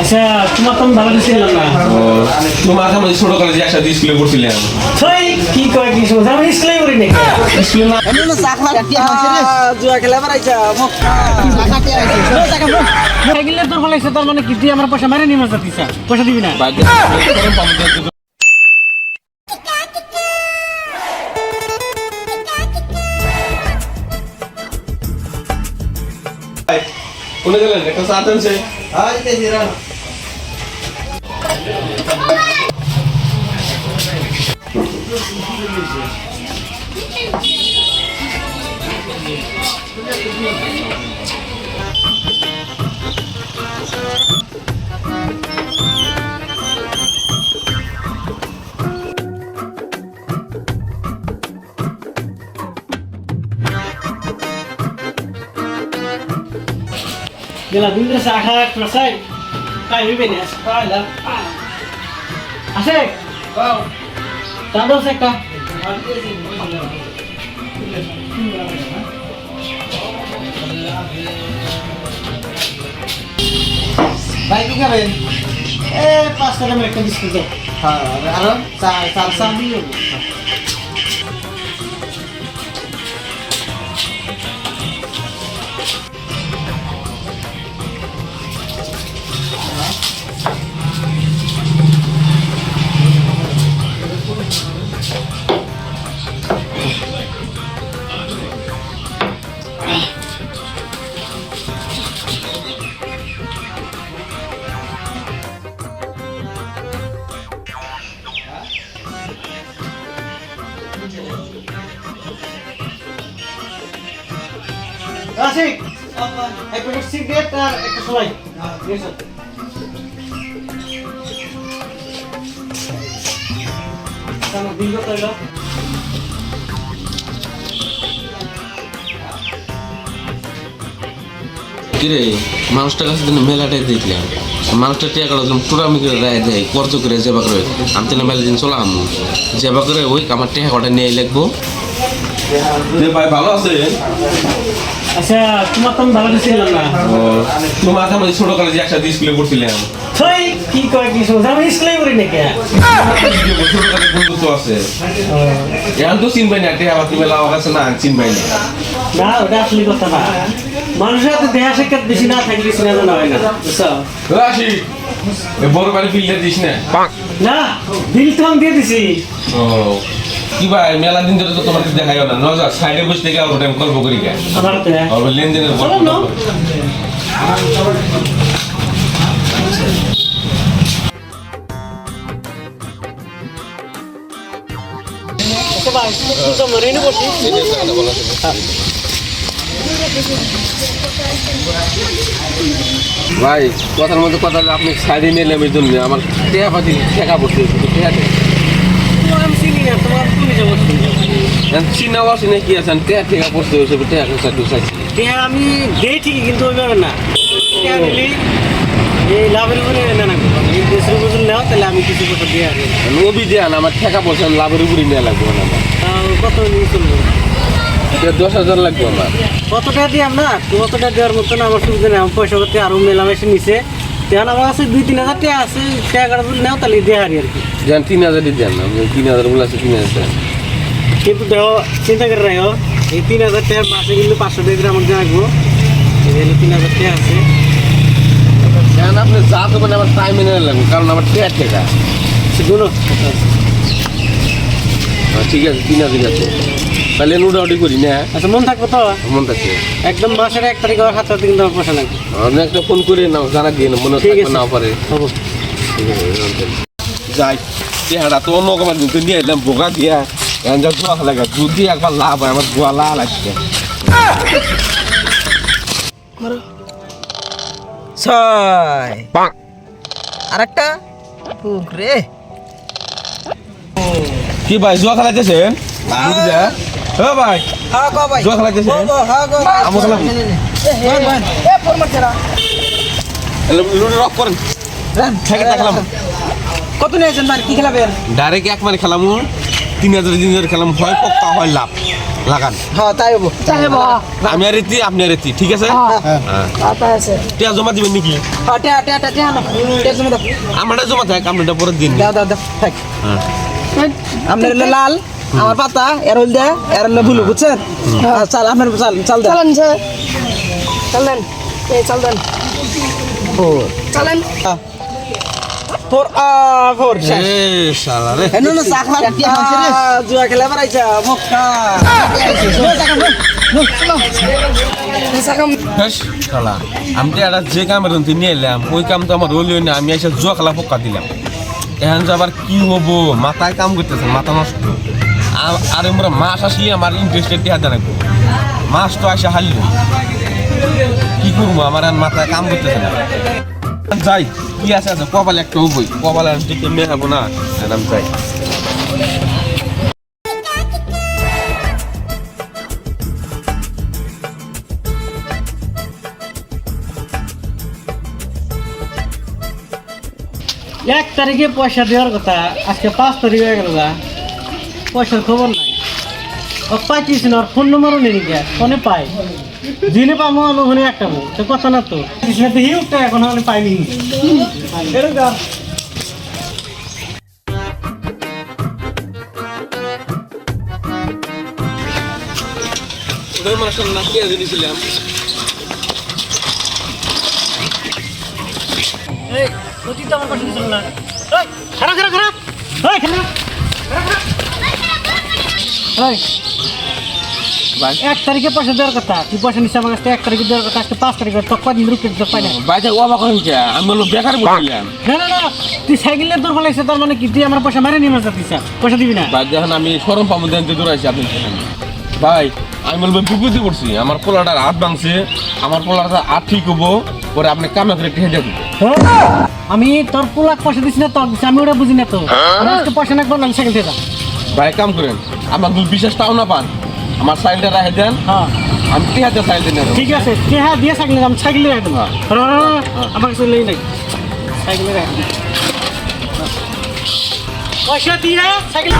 আচ্ছা তোমার তো আমি ভালো ছিলাম না। তোমার আমি ছোট কলেজে একসাথে স্কুলে পড়ছিলাম। ছয় কি কয় কি সমস্যা আমি স্কুলে করি নাকি স্কুলে না জুয়া খেলা বেড়াইছা সাইকেলের তোর ফলাইছে তার মানে কি তুই আমার পয়সা মারে নিয়ে মাছ দিছা পয়সা দিবি না কোনে গেলেন একটা চা আনছে Gila dulu sahak selesai. Kayu ini ya, sekolah. Asik. Kau. Tahu sih kah? ভাই কি খাবেন? Pas kada mereka diskusi. হ্যাঁ আর চা Sambil. Asik. Ek pakai sigaret আর একটা সলাই yes sir sama bingo তাইলো কিরে মানুষটার কাছে দিন মেলাটাই দেখলাম মানুষটা টিয়া কালো টুরামি করে রায় দেয় কর্জ করে জেবা করে আমি তো মেলা দিন চলাম জেবা করে ওই আমার টিয়া কটা নিয়ে লাগবো ভাই ভালো আছে আচ্ছা তোমার তো আমি ভালো ছিলাম না তোমার আমি ছোট কলেজে একসাথে স্কুলে পড়ছিলাম ছয় কি কয় কি সমস্যা আমি স্কুলে করি নাকি ছোট কলেজে বন্ধুত্ব আছে এখন তো চিনবাই না টিয়া বাতি মেলা আমার কাছে না চিনবাই না না ওটা আসলে কথা না মানুষের হাতে দেহা সাক্ষাৎ বেশি না থাকলে চিনা জানা হয় না বুঝছো আসি বড় বাড়ি ফিল্ডে দিস না না বিল তো আমি দিয়ে দিছি ও কি ভাই মেলা দিন ধরে তো তোমাকে দেখাই না নজর সাইডে বসে থেকে আবার টাইম গল্প করি কে আমার হাতে আর লেনদেনের গল্প চলো আচ্ছা ভাই তুই তো মরে নি বসি ভাই কথার মধ্যে কথা আপনি সাইডে নিলাম এই জন্য আমার টেয়া পাতি ঠেকা পড়ছে টেয়া আমি চিনি না তোমার তুমি যাবো চিনা বসে না কি আছেন টেয়া ঠেকা পড়ছে ওইসব টেয়া চাইছি আমি দেই ঠিকই কিন্তু ওইভাবে না দিলি এই লাভের উপরে না না দেশের বুঝুন নাও তাহলে আমি কিছু কথা দিয়ে আসি নবী দেন আমার ঠেকা পড়ছে লাভের উপরই নেওয়া লাগবে না আমার কত নিয়ে চলবো 10,000 লাগবে আমার কত টাকা দিয়ে আমরা কত টাকা দেওয়ার মতো না আমার সুবিধা নেই আমার পয়সা করতে আরও মেলামেশে নিচে তখন আমার কাছে 2-3 হাজার টাকা আছে টাকা যদি নেও তাহলে দিয়ে হারি আর কি দেন 3,000 দেন না 3,000 বলে আছে 3,000 কিন্তু দেখো চিন্তা করে রাখো এই 3,000 টাকার মাসে কিন্তু 500 টাকা করে আমাকে রাখবো এই 3,000 টাকা আছে দেন আপনি যা দেবেন আমার টাইমে নেওয়া লাগবে কারণ আমার টেয়া ঠেকা সেগুলো ঠিক আছে 3,000 আছে তাহলে নোটাউটি করি না আচ্ছা মন থাকবো তো মন থাকছে একদম মাসের 1 তারিখ আর 7 তারিখ কিন্তু আমার পয়সা লাগবে আমি একটা ফোন করে নাও জানা দিয়ে মনে থাকবে না পারে হবো যাই চেহারা তো অন্য কমার কিন্তু নিয়ে এলাম বোকা দিয়া এখন যা জোয়া লাগা যদি একবার লাভ হয় আমার গোয়া লাল আসছে ছয় আরেকটা পুকুরে কি ভাই জোয়া খেলাইতেছেন হ্যাঁ ভাই হ্যাঁ গো ভাই জোয়া খেলাইতেছেন হ্যাঁ গো আমার খেলাম এ ফরমার ছেড়া লুডো রক করেন রান থেকে দেখলাম কত নিয়েছেন ভাই কি খেলাবেন ডাইরেক্ট এক মানে খেলাম 3,000 খেলাম হয় পক্কা হয় লাভ লাগান হ্যাঁ তাই হবো আমি আর এতি আপনি আর এতি ঠিক আছে টিয়া জমা দিবেন নাকি হ্যাঁ টিয়া টিয়া টিয়া টিয়া না টিয়া জমা দাও আমারটা জমা থাক আপনারটা পরের দিন দাও দাও দাও থাক হ্যাঁ আপনার হলো লাল আমার পাতা এর হল দে এর হলো ব্লু বুঝছেন চাল আপনার চাল চাল দেন চলেন স্যার চলেন এই চলেন চলেন ফোর ফোর এ শালা রে এনো না চাখা টিয়া হচ্ছে রে জুয়া খেলা বাড়াইছা মক্কা হেস শালা আমি তো একটা যে কামের অন্তি নিয়ে এলাম ওই কাম তো আমার হইল না আমি এসে জুয়া খেলা পক্কা দিলাম এখন যে আবার কি হবো মাথায় কাম করতেছে মাথা নষ্ট আর আমরা মাস আসি আমার ইন্টারেস্টেড টিয়া রাখবো মাস তো আসে হারল কি করবো আমার আর মাথায় কাম করতেছে না যাই কি আছে আছে কপালে একটা হবই কপালে আমি ঠিক মেয়ে হবো না আমি যাই এক তারিখে পয়সা দেওয়ার কথা আজকে 5 তারিখ হয়ে গেল গা পয়সার খবর নাই ও পাইছিস না ওর ফোন নম্বরও নেই গিয়া ফোনে পাই দিনে পাবো ওখানে একটা মুখ তো কথা না তো হিউ তো এখন আমি পাইনি এরকম ওদের মানুষের না কে জেনেছিলাম এই তুই তো আমার কথা শুনছ না এই খারাপ খারাপ খারাপ এই খারাপ এই ভাই 1 তারিখে পয়সা দেওয়ার কথা তুই পয়সা নিচ্ছে আমার কাছে 1 তারিখে দেওয়ার কথা আজকে 5 তারিখে তো কদিন রুকে তো পাই না বাইরে অবাক হয়েছে আমি বললো বেকার বলছিলাম না তুই সাইকেলের দৌড় ফেলাইছে তার মানে কি তুই আমার পয়সা মারে নিয়ে যাচ্ছিস পয়সা দিবি না ভাই দেখেন আমি সরম পাবো দেন দৌড়াইছি আপনি ভাই আমি বলবো বিপত্তি করছি আমার পোলাটার হাত ভাঙছে আমার পোলাটা হাত ঠিক হবো পরে আপনি কামে করে ঠেকে যাবো আমি তোর পোলাক পয়সা দিছি না তোর দিছি আমি ওটা বুঝি না তো আমার আজকে পয়সা না করলাম সাইকেল থেকে ভাই কাম করেন আমার যদি বিশ্বাস তাও না পান আমার সাইকেলটা রাখে দেন হ্যাঁ আমি 3,000 সাইকেল দেন ঠিক আছে হ্যাঁ দিয়ে সাইকেল আমি সাইকেলে রাখবো আমার কাছে লেই নাই সাইকেলে রাখবো পয়সা দিয়ে সাইকেল